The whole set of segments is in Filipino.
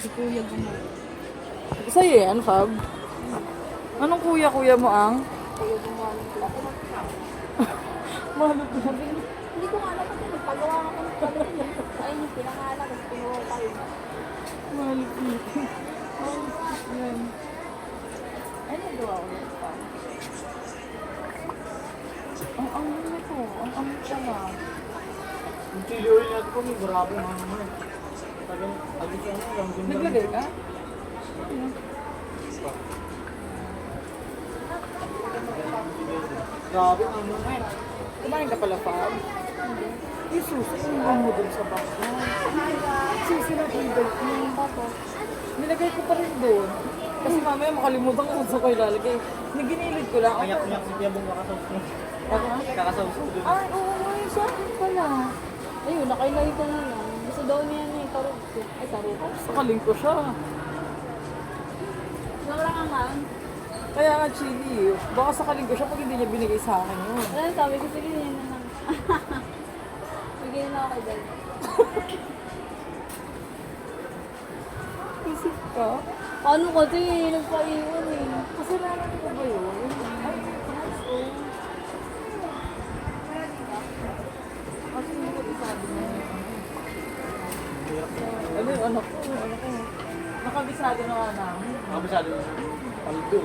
Si Kuya gumawa. Sa'yo yan, Fab? Anong kuya-kuya mo ang? Kuya gumawa ng plaka. Mahal ko. Hindi ko nga alam kasi nagpagawa ako ng plaka. Ayun yung pinangalan. Tapos pinuha pa rin. Mahal ko. Yan. Ano yung gawa ko ng plaka? Ang nito. Ang pala. Yung chili oil natin po, may grabe nga naman. Tagal, agad siya ano, lang ganda. Naglagay ka? Grabe naman. Kumain ka pala, Fab? Jesus, ang mo dun sa box mo. Sisi ng e-belt mo. Tapos, Nilagay ko pa rin doon. Kasi mamaya makalimutan ko kung saan ko ilalagay. Naginilid ko lang. Kayak-kayak si Tiabong kakasawsaw. Kakasawsaw dun. ay, oo nga yun siya. Pala. Ayun, nakailay ko na lang. Gusto daw niya na yung tarot ko. Ay, tarot ko. Sakaling ko siya. Wala nga nga. Kaya nga chili. Baka sakaling ko siya pag hindi niya binigay sa akin yun. Ano sabi ko, sige yun na lang. Bigyan na ako kay Dad. Isip ka? Paano kasi nagpaiwan eh. Kasalanan ko ba yun? Ay, nice oh. Kasi hindi ko isabi na yun. Ano yung anak ko? Anak ko. Nakabisado na nga namin. Nakabisado na. Paldo.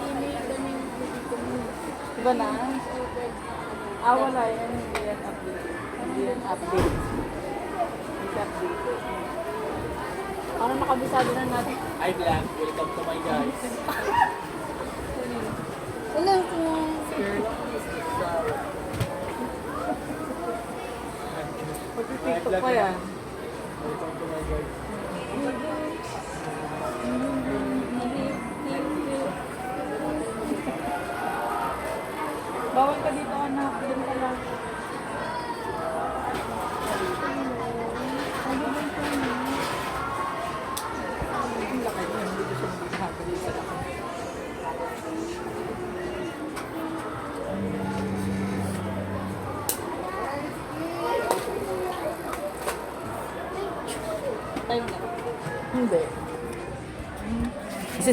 Email kami yung dito mo. Diba na? Ah, wala yan. Hindi yan update. Hindi yan update. Hindi update. Parang nakabisado na natin. Hi vlog, welcome to my guys. Hello po. Pag-tiktok pa yan. Welcome to my guys. Bawal ka dito anak. Doon ka